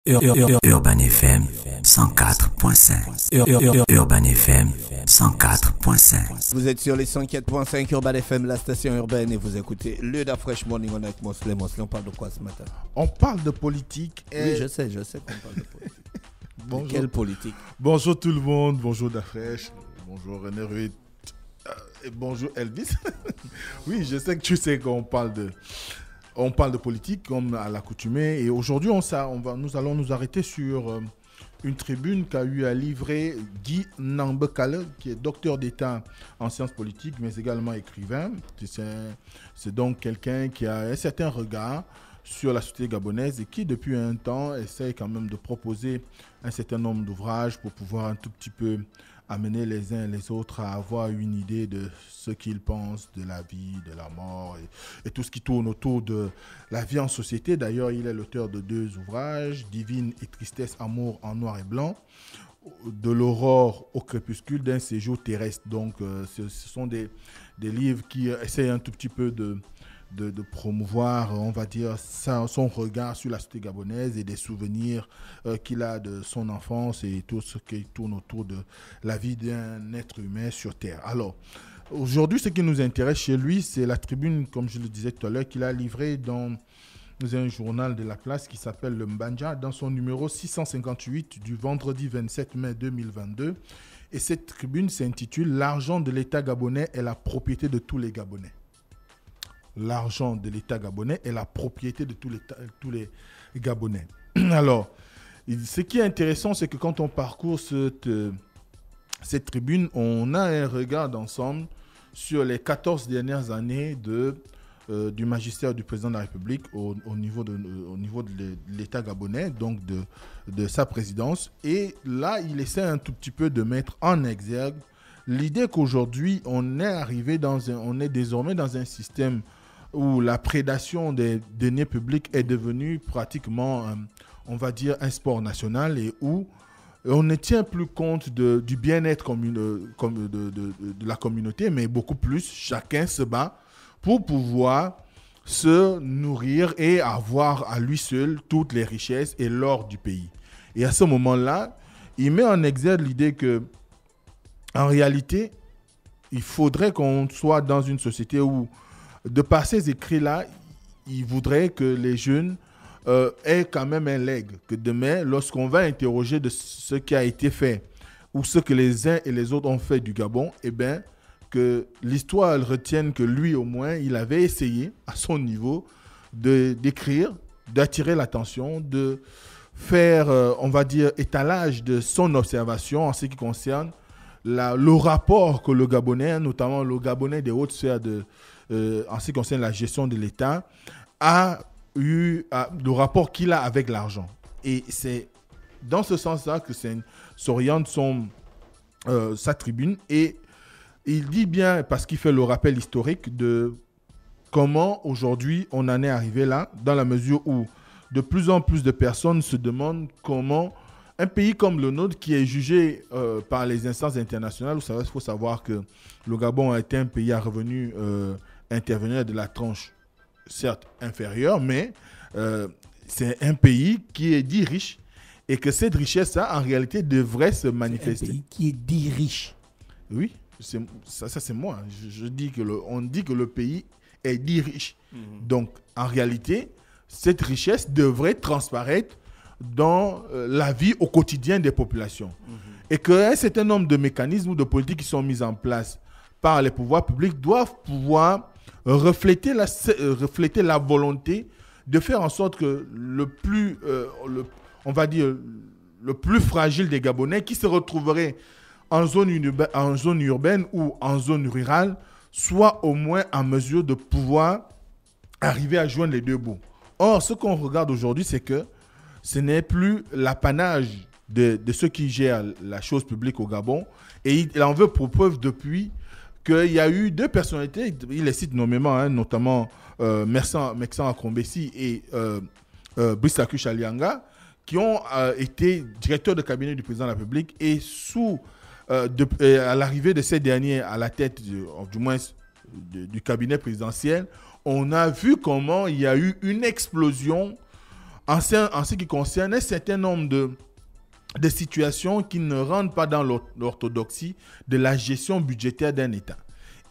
Urban FM 104.5. Urban FM 104.5. Vous êtes sur les 104.5 Urban FM, la station urbaine, et vous écoutez le Da Fresh Morning on avec Mosley. Mosley, on parle de quoi ce matin? On parle de politique. Oui, je sais qu'on parle de politique. Bonjour. De quelle politique? Bonjour tout le monde, bonjour Da Fresh, bonjour René Ruiz, et bonjour Elvis. Oui, je sais que tu sais qu'on parle de politique comme à l'accoutumée, et aujourd'hui nous allons nous arrêter sur une tribune qu'a eu à livrer Guy Nambekale, qui est docteur d'État en sciences politiques, mais également écrivain. C'est donc quelqu'un qui a un certain regard sur la société gabonaise et qui, depuis un temps, essaie quand même de proposer un certain nombre d'ouvrages pour pouvoir un tout petit peu amener les uns et les autres à avoir une idée de ce qu'ils pensent de la vie, de la mort et tout ce qui tourne autour de la vie en société. D'ailleurs, il est l'auteur de 2 ouvrages, Divine et Tristesse, Amour en noir et blanc, de l'aurore au crépuscule d'un séjour terrestre. Donc, ce sont des livres qui essayent un tout petit peu de promouvoir, on va dire, son regard sur la société gabonaise et des souvenirs qu'il a de son enfance et tout ce qui tourne autour de la vie d'un être humain sur Terre. Alors, aujourd'hui, ce qui nous intéresse chez lui, c'est la tribune, comme je le disais tout à l'heure, qu'il a livrée dans un journal de la place qui s'appelle le Mbanja, dans son numéro 658 du vendredi 27 mai 2022. Et cette tribune s'intitule « L'argent de l'État gabonais est la propriété de tous les Gabonais ». L'argent de l'État gabonais est la propriété de tous les Gabonais. Alors, ce qui est intéressant, c'est que quand on parcourt cette tribune, on a un regard d'ensemble sur les 14 dernières années du magistère du président de la République au niveau de l'État gabonais, donc de sa présidence. Et là, il essaie un tout petit peu de mettre en exergue l'idée qu'aujourd'hui, on est désormais dans un système où la prédation des deniers publics est devenue pratiquement, on va dire, un sport national, et où on ne tient plus compte du bien-être de la communauté, mais beaucoup plus, chacun se bat pour pouvoir se nourrir et avoir à lui seul toutes les richesses et l'or du pays. Et à ce moment-là, il met en exergue l'idée que, en réalité, il faudrait qu'on soit dans une société où, de par ces écrits-là, il voudrait que les jeunes aient quand même un legs, que demain, lorsqu'on va interroger de ce qui a été fait ou ce que les uns et les autres ont fait du Gabon, eh bien, que l'histoire retienne que lui, au moins, il avait essayé, à son niveau, d'écrire, d'attirer l'attention, de faire, on va dire, étalage de son observation en ce qui concerne le rapport que le Gabonais, notamment le Gabonais des hautes sphères en ce qui concerne la gestion de l'État, a eu le rapport qu'il a avec l'argent. Et c'est dans ce sens-là que s'oriente sa tribune. Et il dit bien, parce qu'il fait le rappel historique de comment aujourd'hui on en est arrivé là, dans la mesure où de plus en plus de personnes se demandent comment un pays comme le nôtre, qui est jugé par les instances internationales, il faut savoir que le Gabon a été un pays à revenus intervenir de la tranche, certes inférieure, mais c'est un pays qui est dit riche, et que cette richesse-là, en réalité, devrait se manifester. Un pays qui est dit riche. Oui, ça c'est moi. On dit que le pays est dit riche. Donc, en réalité, cette richesse devrait transparaître dans la vie au quotidien des populations. Et qu'un certain nombre de mécanismes ou de politiques qui sont mis en place par les pouvoirs publics doivent pouvoir refléter la volonté de faire en sorte que le plus fragile des Gabonais, qui se retrouveraient en zone urbaine ou en zone rurale, soit au moins en mesure de pouvoir arriver à joindre les deux bouts. Or, ce qu'on regarde aujourd'hui, c'est que ce n'est plus l'apanage de ceux qui gèrent la chose publique au Gabon. Et il en veut pour preuve depuis qu'il y a eu 2 personnalités, il les cite nommément, notamment Mexan Akombesi et Brisaku Chalianga, qui ont été directeurs de cabinet du président de la République, et à l'arrivée de ces derniers à la tête du moins du cabinet présidentiel, on a vu comment il y a eu une explosion en ce qui concerne un certain nombre de situations qui ne rentrent pas dans l'orthodoxie de la gestion budgétaire d'un État.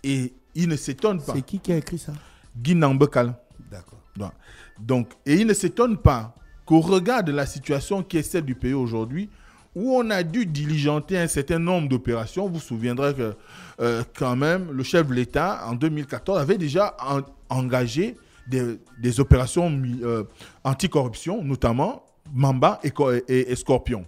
Et il ne s'étonne pas. C'est qui a écrit ça? Guy Nambekal. D'accord. Donc, et il ne s'étonne pas qu'au regard de la situation qui est celle du pays aujourd'hui, où on a dû diligenter un certain nombre d'opérations, vous vous souviendrez que quand même, le chef de l'État, en 2014, avait déjà engagé des opérations anticorruption, notamment Mamba et Scorpion,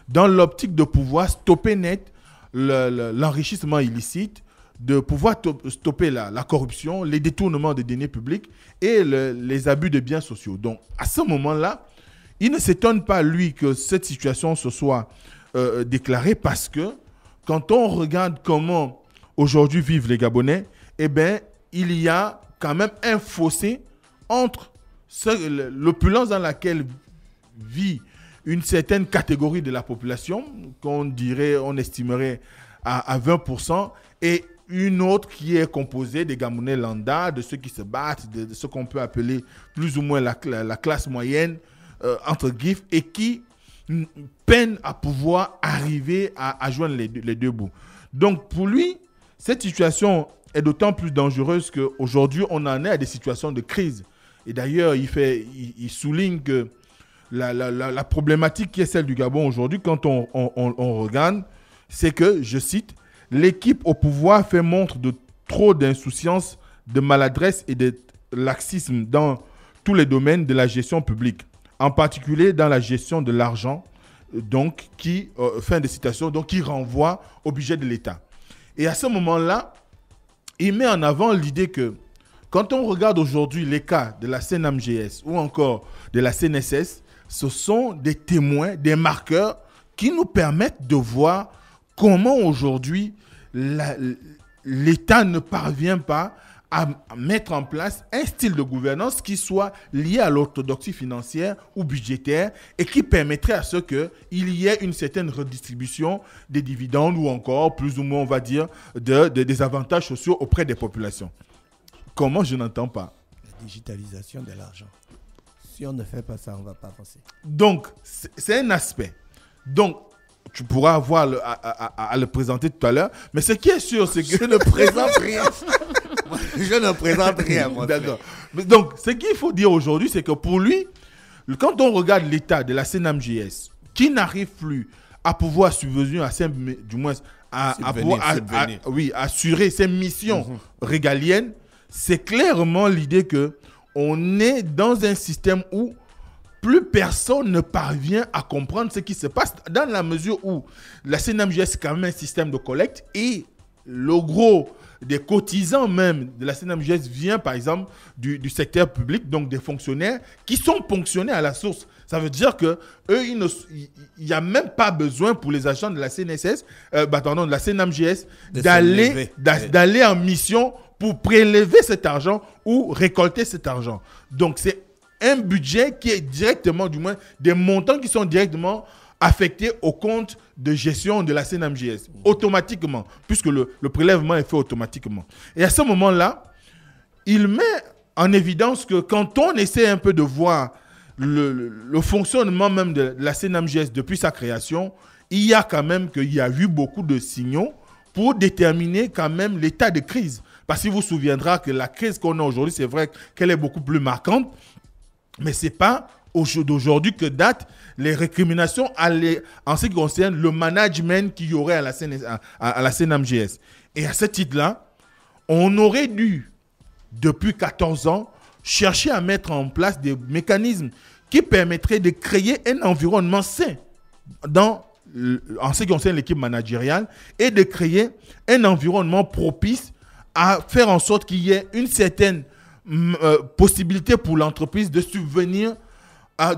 dans l'optique de pouvoir stopper net l'enrichissement illicite, de pouvoir stopper la corruption, les détournements de deniers publics et les abus de biens sociaux. Donc, à ce moment-là, il ne s'étonne pas, lui, que cette situation se soit déclarée parce que quand on regarde comment aujourd'hui vivent les Gabonais, eh bien, il y a quand même un fossé entre l'opulence dans laquelle vit une certaine catégorie de la population, on estimerait à 20%, et une autre qui est composée des Gabonais lambda, de ceux qui se battent, de ce qu'on peut appeler plus ou moins la classe moyenne, entre griffes, et qui peinent à pouvoir arriver à joindre les deux bouts. Donc pour lui, cette situation est d'autant plus dangereuse qu'aujourd'hui, on en est à des situations de crise. Et d'ailleurs, il souligne que la problématique qui est celle du Gabon aujourd'hui, quand on regarde, c'est que, je cite, l'équipe au pouvoir fait montre de trop d'insouciance, de maladresse et de laxisme dans tous les domaines de la gestion publique, en particulier dans la gestion de l'argent, donc fin de citation, donc qui renvoie au budget de l'État. Et à ce moment-là, il met en avant l'idée que quand on regarde aujourd'hui les cas de la CNMGS ou encore de la CNSS, ce sont des témoins, des marqueurs qui nous permettent de voir comment aujourd'hui l'État ne parvient pas à mettre en place un style de gouvernance qui soit lié à l'orthodoxie financière ou budgétaire et qui permettrait à ce qu'il y ait une certaine redistribution des dividendes ou encore, plus ou moins, on va dire, des avantages sociaux auprès des populations. Comment je n'entends pas? La digitalisation de l'argent. Si on ne fait pas ça, on ne va pas avancer. Donc, c'est un aspect. Donc, tu pourras avoir à le présenter tout à l'heure. Mais ce qui est sûr, c'est que... Je ne présente rien. Je ne présente rien, moi. D'accord. Donc, ce qu'il faut dire aujourd'hui, c'est que pour lui, quand on regarde l'état de la CNMJS, qui n'arrive plus à pouvoir subvenir, du moins à assurer ses missions régaliennes, c'est clairement l'idée qu'on est dans un système où plus personne ne parvient à comprendre ce qui se passe, dans la mesure où la CNMJS est quand même un système de collecte et le gros des cotisants même de la CNMJS vient par exemple du secteur public, donc des fonctionnaires qui sont ponctionnés à la source. Ça veut dire que eux, il n'y a même pas besoin pour les agents de la CNSS, de la CNMJS, d'aller en mission pour prélever cet argent ou récolter cet argent. Donc c'est un budget qui est directement, du moins, des montants qui sont directement affectés au compte de gestion de la CNMJS, automatiquement, puisque le prélèvement est fait automatiquement. Et à ce moment-là, il met en évidence que quand on essaie un peu de voir le fonctionnement même de la CNMJS depuis sa création, il y a quand même qu'il y a eu beaucoup de signaux pour déterminer quand même l'état de crise. Parce qu'il vous souviendra que la crise qu'on a aujourd'hui, c'est vrai qu'elle est beaucoup plus marquante, mais ce n'est pas d'aujourd'hui que datent les récriminations en ce qui concerne le management qu'il y aurait à la CNMJS. Et à ce titre-là, on aurait dû, depuis 14 ans, chercher à mettre en place des mécanismes qui permettraient de créer un environnement sain en ce qui concerne l'équipe managériale et de créer un environnement propice à faire en sorte qu'il y ait une certaine possibilité pour l'entreprise de subvenir,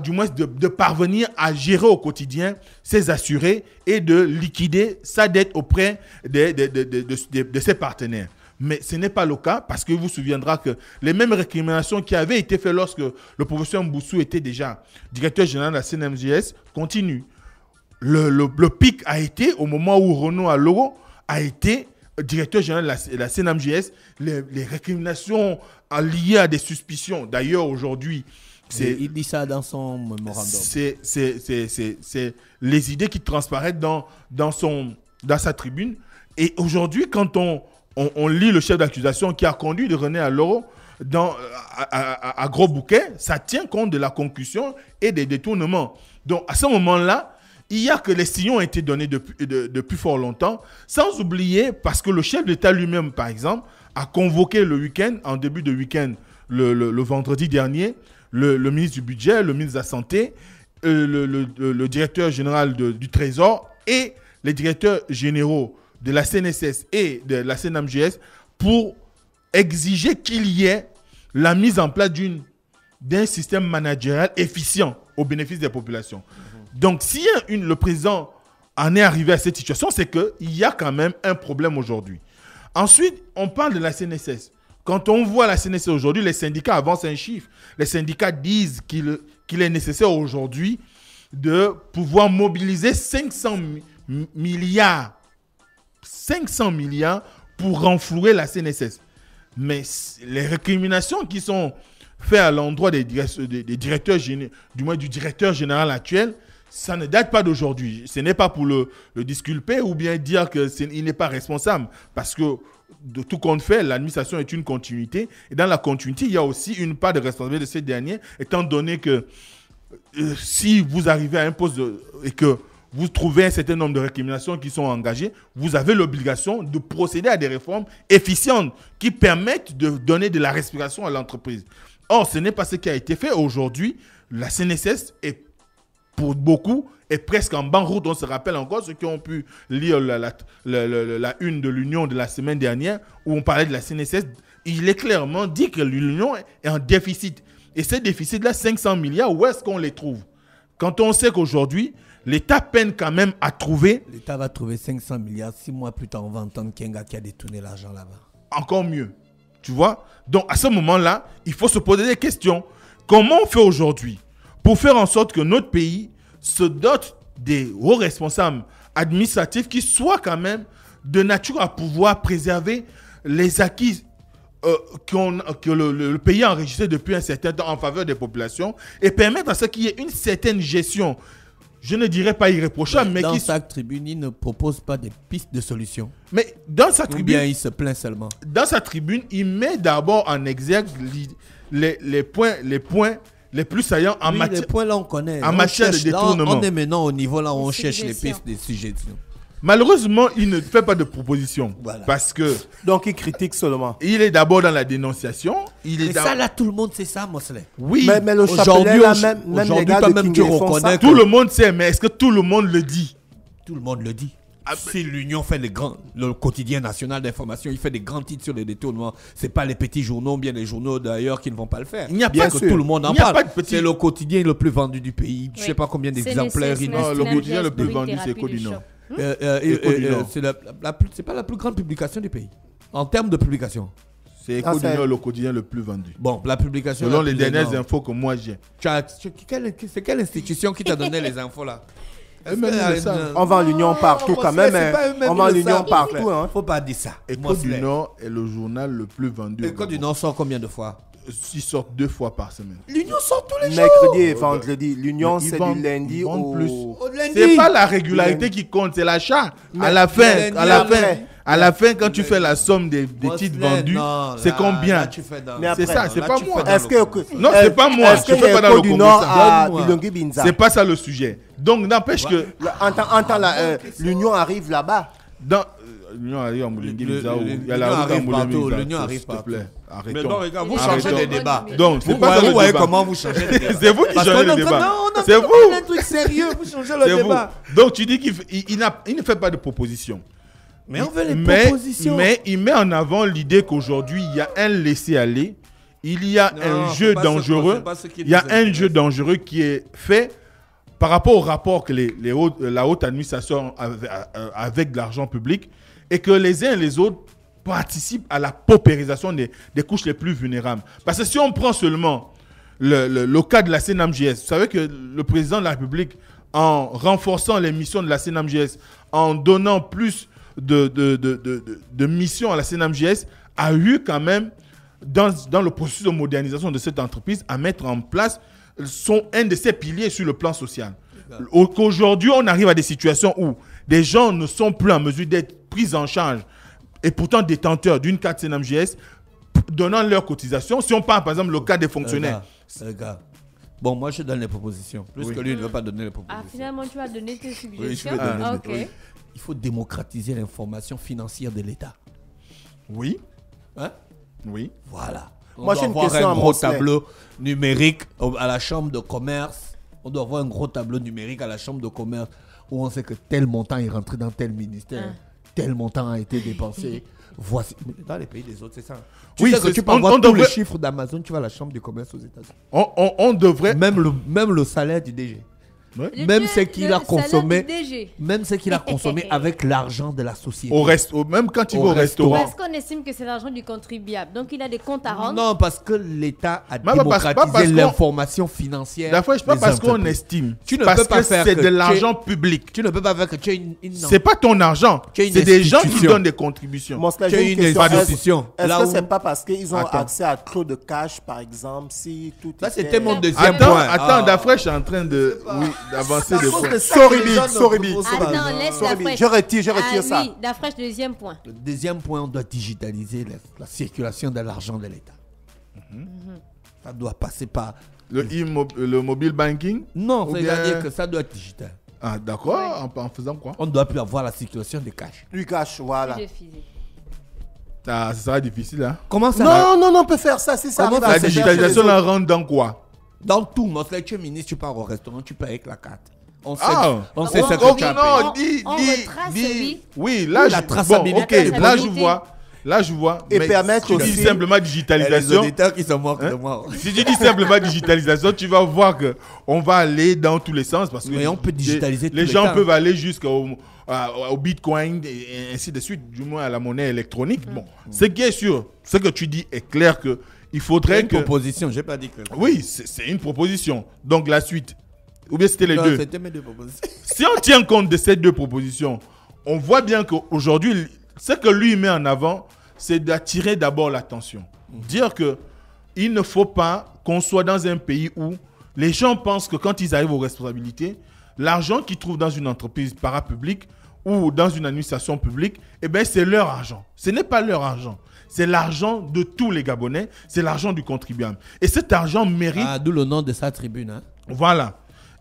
du moins de parvenir à gérer au quotidien ses assurés et de liquider sa dette auprès de ses partenaires. Mais ce n'est pas le cas parce que vous vous souviendra que les mêmes récriminations qui avaient été faites lorsque le professeur Mboussou était déjà directeur général de la CNMJS continuent. Le pic a été au moment où Renaud Aloro a été directeur général de la CNMJS, les récriminations liées à des suspicions. D'ailleurs, aujourd'hui, Il dit ça dans son mémorandum. C'est les idées qui transparaissent dans sa tribune. Et aujourd'hui, quand on lit le chef d'accusation qui a conduit de René Aloro à Gros Bouquet, ça tient compte de la concussion et des détournements. Donc, à ce moment-là, il y a que les signaux ont été donnés depuis fort longtemps, sans oublier, parce que le chef d'État lui-même, par exemple, a convoqué le week-end, en début de week-end, le vendredi dernier, le ministre du Budget, le ministre de la Santé, le directeur général du Trésor et les directeurs généraux de la CNSS et de la CNMJS pour exiger qu'il y ait la mise en place d'un système managérial efficient au bénéfice des populations. Donc, si le président en est arrivé à cette situation, c'est qu'il y a quand même un problème aujourd'hui. Ensuite, on parle de la CNSS. Quand on voit la CNSS aujourd'hui, les syndicats avancent un chiffre. Les syndicats disent qu'il est nécessaire aujourd'hui de pouvoir mobiliser 500 milliards pour renflouer la CNSS. Mais les récriminations qui sont faites à l'endroit des directeurs généraux, du moins du directeur général actuel, ça ne date pas d'aujourd'hui. Ce n'est pas pour le disculper ou bien dire qu'il n'est pas responsable. Parce que de tout compte fait, l'administration est une continuité. Et dans la continuité, il y a aussi une part de responsabilité de ces derniers, étant donné que si vous arrivez à un poste et que vous trouvez un certain nombre de récriminations qui sont engagées, vous avez l'obligation de procéder à des réformes efficientes qui permettent de donner de la respiration à l'entreprise. Or, ce n'est pas ce qui a été fait. Aujourd'hui, la CNSS est, pour beaucoup, est presque en banqueroute. On se rappelle encore ceux qui ont pu lire la une de l'Union de la semaine dernière où on parlait de la CNSS. Il est clairement dit que l'Union est en déficit. Et ces déficits-là, 500 milliards, où est-ce qu'on les trouve? Quand on sait qu'aujourd'hui, l'État peine quand même à trouver... L'État va trouver 500 milliards. 6 mois plus tard, on va entendre qu'il y a un gars qui a détourné l'argent là-bas. Encore mieux. Tu vois? Donc, à ce moment-là, il faut se poser des questions. Comment on fait aujourd'hui pour faire en sorte que notre pays se dote des hauts responsables administratifs qui soient quand même de nature à pouvoir préserver les acquis que le pays a enregistrés depuis un certain temps en faveur des populations et permettre à ce qu'il y ait une certaine gestion, je ne dirais pas irréprochable, mais dans sa tribune, il ne propose pas des pistes de solutions. Mais dans sa tribune, ou bien il se plaint seulement. Dans sa tribune, il met d'abord en exergue les points les plus saillants en matière. Les points là on connaît. En matière de détournement. On est maintenant au niveau là où on cherche les pistes des sujets. Malheureusement, il ne fait pas de proposition. Voilà. Parce que... Donc, il critique seulement. Il est d'abord dans la dénonciation. Ça, là, tout le monde sait ça, Mosley. Oui. Mais le chapelet, là, même les gars de King font ça. Tout le monde sait, mais est-ce que tout le monde le dit? Tout le monde le dit. Si l'Union fait le quotidien national d'information, il fait des grands titres sur les détournements. Ce n'est pas les petits journaux, bien les journaux d'ailleurs qui ne vont pas le faire. Il n'y a pas que tout le monde en parle. C'est le quotidien le plus vendu du pays. Je ne sais pas combien d'exemplaires il y a. Le quotidien le plus vendu, c'est Écho du Nord. C'est pas la plus grande publication du pays en termes de publication. C'est Écho du Nord, le quotidien le plus vendu. Bon, la publication. Selon les dernières infos que moi j'ai. C'est quelle institution qui t'a donné les infos là? On vend l'Union partout quand même. On vend l'Union partout. Faut pas dire ça. Écho du Nord est le journal le plus vendu. Écho du Nord sort combien de fois? Ils sortent 2 fois par semaine. L'Union sort tous les jours. Mercredi et vendredi. L'Union, c'est du lundi au lundi. C'est pas la régularité qui compte, c'est l'achat. À la fin, quand tu fais la somme des titres vendus, c'est combien? C'est ça, c'est pas moi. Non, c'est pas moi. Je fais pas dans le Congo. C'est pas ça le sujet. Donc, n'empêche que... L'Union arrive là-bas. L'Union arrive en Moulingi-Bizarre. Il y a la route en Moulingi-Bizarre. L'Union arrive partout. Arrêtons. Mais non, regarde, vous changez les débats. Donc, vous voyez comment vous changez les débats. C'est vous qui changez les débats. C'est vous. Un truc sérieux, vous changez le débat. Donc, tu dis qu'il ne fait pas de proposition. Mais on veut les propositions. Mais il met en avant l'idée qu'aujourd'hui, il y a un laisser-aller. Il y a un jeu dangereux. Il y a un jeu dangereux qui est fait par rapport au rapport que la haute administration avec de l'argent public et que les uns et les autres participent à la paupérisation des couches les plus vulnérables. Parce que si on prend seulement le cas de la CNMJS, vous savez que le président de la République, en renforçant les missions de la CNMJS, en donnant plus de missions à la CNMJS, a eu quand même, dans le processus de modernisation de cette entreprise, à mettre en place sont un de ces piliers sur le plan social. Qu'aujourd'hui, on arrive à des situations où des gens ne sont plus en mesure d'être pris en charge et pourtant détenteurs d'une carte CNMJS, donnant leurs cotisations. Si on parle par exemple le cas des fonctionnaires. Regarde. Bon, moi je donne les propositions. Plus que lui ne veut pas donner les propositions. Ah, finalement tu vas donner tes suggestions. Oui, je vais donner. Ok. Il faut démocratiser l'information financière de l'État. Oui. Hein? Oui. Voilà. On Moi, doit j'ai une avoir question un à gros Moncelet. tableau numérique à la chambre de commerce. On doit avoir un gros tableau numérique à la chambre de commerce où on sait que tel montant est rentré dans tel ministère, tel montant a été dépensé. Voici. Dans les pays des autres, c'est ça. Tu sais que tu peux avoir tous les chiffres d'Amazon, tu vas à la chambre du commerce aux États-Unis. On devrait... Même le salaire du DG. Ouais. Même ce qu'il a consommé, DG. avec l'argent de la société. Même quand il va au restaurant. Parce qu'on estime que c'est l'argent du contribuable. Donc il a des comptes à rendre. Non, parce que l'État a pas parce démocratisé l'information financière. D'après, pas parce qu'on estime. Tu ne parce peux pas que faire c'est que de l'argent public. Tu ne peux pas faire que tu aies une c'est pas ton argent. C'est des gens qui donnent des contributions. Tu as une institution. Est-ce que c'est pas parce qu'ils ont accès à trop de cash, par exemple, si tout ça, c'était mon deuxième point. point. Attends, Dafresh, je suis en train d'avancer de points. Sorry. Attends, laisse Dafresh. Je retire ça. Oui, Dafresh, deuxième point. Le deuxième point, on doit digitaliser la circulation de l'argent de l'État. Ça doit passer par... Le mobile banking? Non, c'est-à-dire que ça doit être digital. Ah, d'accord. En faisant quoi? On ne doit plus avoir la circulation de cash. Du cash, voilà. Ça sera difficile, hein? Comment ça Non, on peut faire ça. Si ça arrive à la se faire digitalisation chez les la autres. rend dans quoi? Dans tout, tu es ministre, tu pars au restaurant, tu payes avec la carte. On sait, On sait ce que tu as payé. On retrace, oui. Oui, là, la traçabilité. Bon, là, je vois. Et mais permettre si tu dis aussi- simplement Les digitalisation. auditeurs qui se moquent de moi. Si tu dis simplement digitalisation, tu vas voir qu'on va aller dans tous les sens. Parce que Mais on peut digitaliser les tout gens l'État. peuvent aller jusqu'au Bitcoin et ainsi de suite, du moins à la monnaie électronique. Bon, ce qui est sûr, ce que tu dis est clair que il faudrait Une que... proposition, j'ai pas dit que... Oui, c'est une proposition. Donc la suite. Ou bien c'était les Non, deux. c'était mes deux propositions. Si on tient compte de ces deux propositions, on voit bien qu'aujourd'hui, ce que lui met en avant, c'est d'attirer d'abord l'attention. Dire que il ne faut pas qu'on soit dans un pays où les gens pensent que quand ils arrivent aux responsabilités, l'argent qu'ils trouvent dans une entreprise parapublique ou dans une administration publique, eh ben, c'est leur argent. Ce n'est pas leur argent. C'est l'argent de tous les Gabonais. C'est l'argent du contribuable. Et cet argent mérite... Ah, d'où le nom de sa tribune. Hein. Voilà.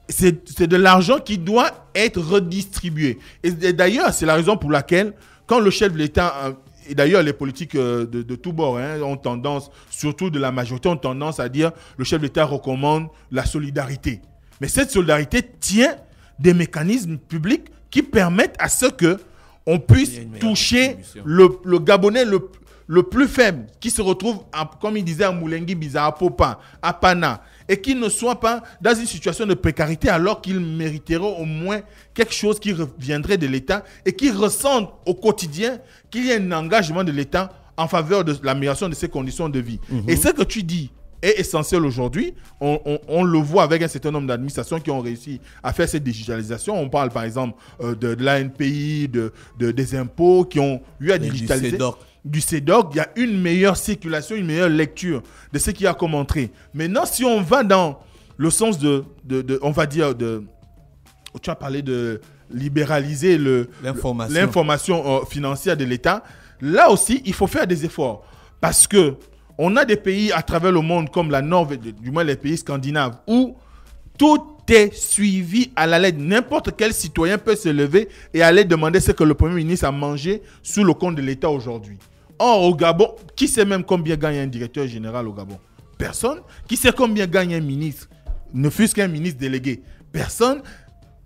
C'est de l'argent qui doit être redistribué. Et d'ailleurs, c'est la raison pour laquelle, quand le chef de l'État, et d'ailleurs les politiques de tous bords ont tendance, surtout de la majorité, ont tendance à dire le chef de l'État recommande la solidarité. Mais cette solidarité tient des mécanismes publics qui permettent à ce que on puisse toucher le Gabonais le plus faible, qui se retrouve, comme il disait à Moulengi Biza, à Popa, à Pana, et qui ne soit pas dans une situation de précarité alors qu'il mériterait au moins quelque chose qui reviendrait de l'État et qui ressente au quotidien qu'il y a un engagement de l'État en faveur de l'amélioration de ses conditions de vie. Et ce que tu dis est essentiel aujourd'hui. On le voit avec un certain nombre d'administrations qui ont réussi à faire cette digitalisation. On parle par exemple de l'ANPI, des impôts qui ont eu à digitaliser. Du CEDOC, il y a une meilleure circulation, une meilleure lecture de ce qu'il y a comme entrée. Maintenant, si on va dans le sens on va dire, tu as parlé de libéraliser l'information financière de l'État, là aussi, il faut faire des efforts. Parce que on a des pays à travers le monde comme la Norvège, du moins les pays scandinaves, où tout est suivi à la lettre. N'importe quel citoyen peut se lever et aller demander ce que le Premier ministre a mangé sous le compte de l'État aujourd'hui. Or, au Gabon, qui sait même combien gagne un directeur général au Gabon? Personne. Qui sait combien gagne un ministre? Ne fût-ce qu'un ministre délégué? Personne.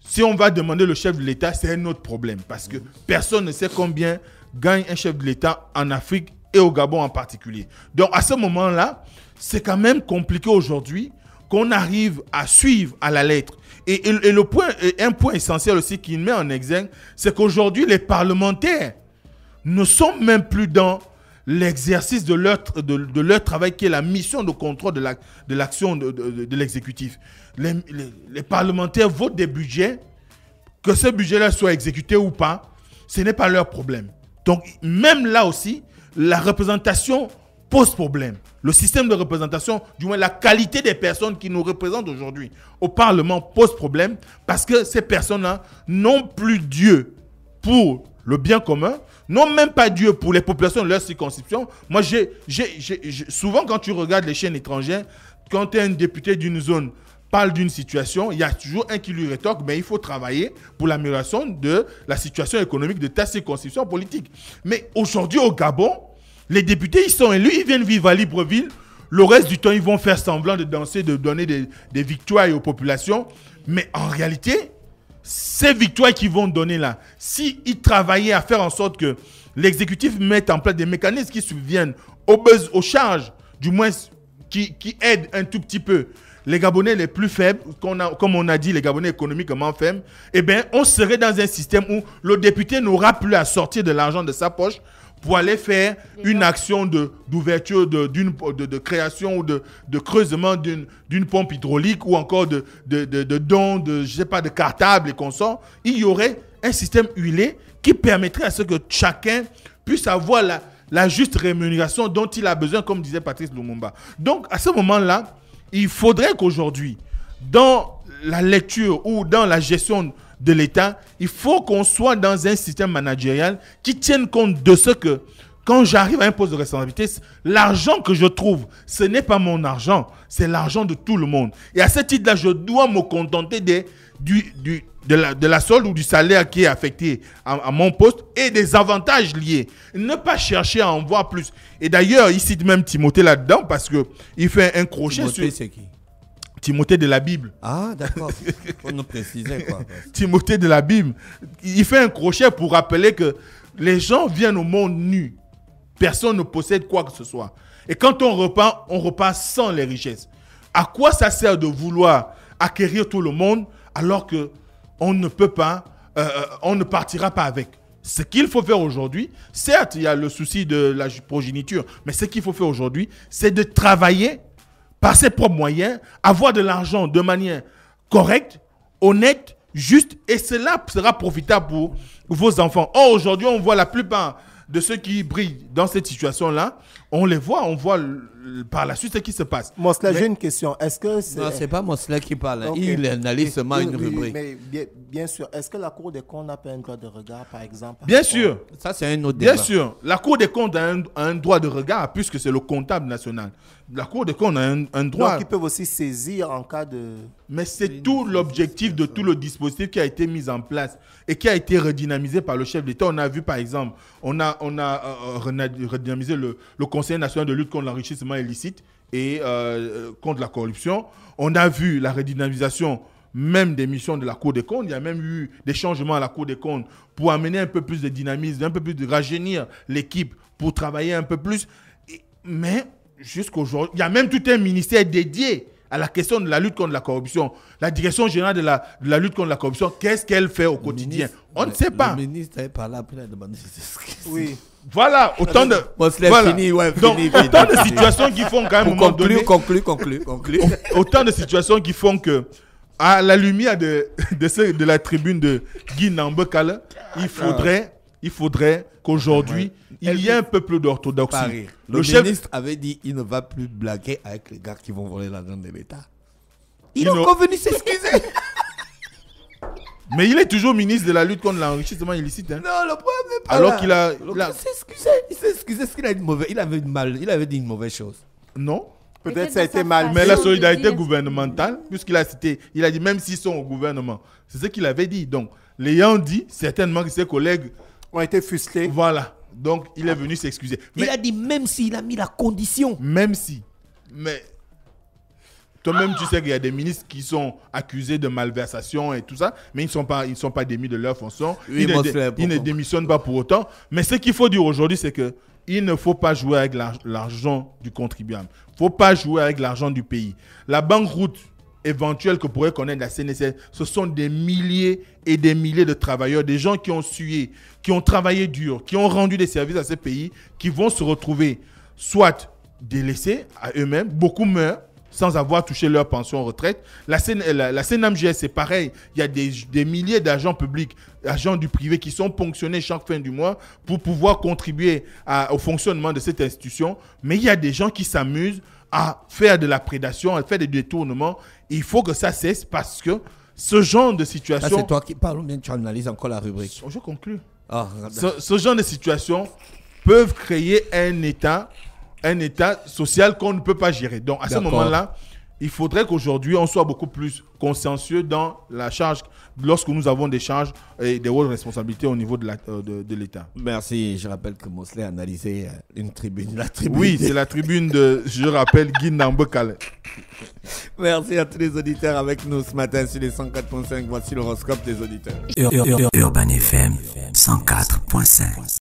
Si on va demander le chef de l'État, c'est un autre problème. Parce que personne ne sait combien gagne un chef de l'État en Afrique et au Gabon en particulier. Donc, à ce moment-là, c'est quand même compliqué aujourd'hui qu'on arrive à suivre à la lettre. Et un point essentiel aussi qu'il met en exergue, c'est qu'aujourd'hui, les parlementaires ne sont même plus dans l'exercice de leur travail qui est la mission de contrôle de l'action de l'exécutif. Les parlementaires votent des budgets, que ce budget-là soit exécuté ou pas, ce n'est pas leur problème. Donc, même là aussi, la représentation pose problème. Le système de représentation, du moins la qualité des personnes qui nous représentent aujourd'hui au Parlement pose problème parce que ces personnes-là n'ont plus Dieu pour le bien commun, n'ont même pas Dieu pour les populations de leur circonscription. Moi, souvent quand tu regardes les chaînes étrangères, quand un député d'une zone parle d'une situation, il y a toujours un qui lui rétorque, mais il faut travailler pour l'amélioration de la situation économique de ta circonscription politique. Mais aujourd'hui au Gabon, les députés, ils sont élus, ils viennent vivre à Libreville. Le reste du temps, ils vont faire semblant de danser, de donner des victoires aux populations. Mais en réalité, ces victoires qu'ils vont donner là, s'ils travaillaient à faire en sorte que l'exécutif mette en place des mécanismes qui subviennent aux charges, du moins qui aident un tout petit peu les Gabonais les plus faibles, comme on a dit, les Gabonais économiquement faibles, eh bien, on serait dans un système où le député n'aura plus à sortir de l'argent de sa poche pour aller faire une action d'ouverture, de création ou de creusement d'une pompe hydraulique ou encore de dons, je sais pas, de cartables et consorts. Il y aurait un système huilé qui permettrait à ce que chacun puisse avoir la juste rémunération dont il a besoin, comme disait Patrice Lumumba. Donc, à ce moment-là, il faudrait qu'aujourd'hui, dans la lecture ou dans la gestion de l'État, il faut qu'on soit dans un système managérial qui tienne compte de ce que, quand j'arrive à un poste de responsabilité, l'argent que je trouve, ce n'est pas mon argent, c'est l'argent de tout le monde. Et à ce titre-là, je dois me contenter de la solde ou du salaire qui est affecté à mon poste et des avantages liés. Ne pas chercher à en voir plus. Et d'ailleurs, il cite même Timothée là-dedans parce qu'il fait un crochet Timothée, sur... c'est qui? Timothée de la Bible. Ah, d'accord. Il faut nous préciser, quoi. Timothée de la Bible. Il fait un crochet pour rappeler que les gens viennent au monde nus. Personne ne possède quoi que ce soit. Et quand on repart sans les richesses. À quoi ça sert de vouloir acquérir tout le monde alors qu'on ne peut pas, on ne partira pas avec? Ce qu'il faut faire aujourd'hui, certes, il y a le souci de la progéniture, mais ce qu'il faut faire aujourd'hui, c'est de travailler par ses propres moyens, avoir de l'argent de manière correcte, honnête, juste, et cela sera profitable pour vos enfants. Or, aujourd'hui, on voit la plupart de ceux qui brillent dans cette situation-là, on voit par la suite ce qui se passe. Mosla, j'ai une question. Est-ce que c'est... Non, c'est pas Mosla qui parle. Okay. Il analyse seulement une rubrique. Mais bien sûr, est-ce que la Cour des comptes n'a pas un droit de regard, par exemple? Bien sûr. Ça, c'est un autre débat. Bien sûr. La Cour des comptes a un droit de regard puisque c'est le comptable national. La Cour des comptes a un droit. Donc, ils peuvent aussi saisir en cas de... Mais c'est tout l'objectif de tout le dispositif qui a été mis en place et qui a été redynamisé par le chef d'État. On a vu, par exemple, on a redynamisé le Conseil national de lutte contre l'enrichissement illicite et contre la corruption. On a vu la redynamisation même des missions de la Cour des comptes. Il y a même eu des changements à la Cour des comptes pour amener un peu plus de dynamisme, un peu plus de rajeunir l'équipe pour travailler un peu plus. Mais jusqu'aujourd'hui, il y a même tout un ministère dédié à la question de la lutte contre la corruption. La direction générale de la lutte contre la corruption, qu'est-ce qu'elle fait au quotidien? On ne sait pas. Le ministre est par là pour demander ses excuses. Oui. Voilà, autant de... Voilà. Fini, donc, autant de situations qui font quand même... Conclure. Autant de situations qui font que, à la lumière de la tribune de Guy Nambekala, il faudrait qu'aujourd'hui, il y ait un peu plus d'orthodoxie. Le ministre avait dit qu'il ne va plus blaguer avec les gars qui vont voler l'argent de l'État. Il est encore venu s'excuser. Mais il est toujours ministre de la lutte contre l'enrichissement illicite. Hein. Non, le problème n'est pas alors là. qu'il a... Il s'est excusé. Est-ce qu'il a dit mauvais? Il avait dit une mauvaise chose. Non. Peut-être ça a été mal. Mais la solidarité gouvernementale, puisqu'il a cité, il a dit même s'ils sont au gouvernement. C'est ce qu'il avait dit. Donc, l'ayant dit, certainement que ses collègues ont été fuselés. Voilà. Donc, il est venu s'excuser. Il a dit même s'il a mis la condition. Même si. Mais toi-même, tu sais qu'il y a des ministres qui sont accusés de malversation et tout ça, mais ils ne sont pas démis de leur fonction. Oui, ils ne démissionnent pas pour autant. Mais ce qu'il faut dire aujourd'hui, c'est que il ne faut pas jouer avec l'argent du contribuable. Il ne faut pas jouer avec l'argent du pays. La banqueroute éventuelle que pourrait connaître la CNSS, ce sont des milliers et des milliers de travailleurs, des gens qui ont sué, qui ont travaillé dur, qui ont rendu des services à ce pays, qui vont se retrouver soit délaissés à eux-mêmes, beaucoup meurent, sans avoir touché leur pension retraite. La CNMGS, c'est pareil. Il y a des milliers d'agents publics, agents du privé qui sont ponctionnés chaque fin du mois pour pouvoir contribuer au fonctionnement de cette institution. Mais il y a des gens qui s'amusent à faire de la prédation, à faire des détournements. Il faut que ça cesse parce que ce genre de situation... Ah, c'est toi qui parles ou bien tu analyses encore la rubrique? Je conclue. Ah, ce genre de situation peuvent créer un état social qu'on ne peut pas gérer. Donc, à ce moment-là, il faudrait qu'aujourd'hui, on soit beaucoup plus consciencieux dans la charge, lorsque nous avons des charges et des rôles de responsabilité au niveau de l'État. Merci. Je rappelle que Mosley a analysé une tribune. Oui, c'est la tribune de, je rappelle, Guy Nambekale. Merci à tous les auditeurs avec nous ce matin sur les 104.5. Voici l'horoscope des auditeurs. Urban FM 104.5.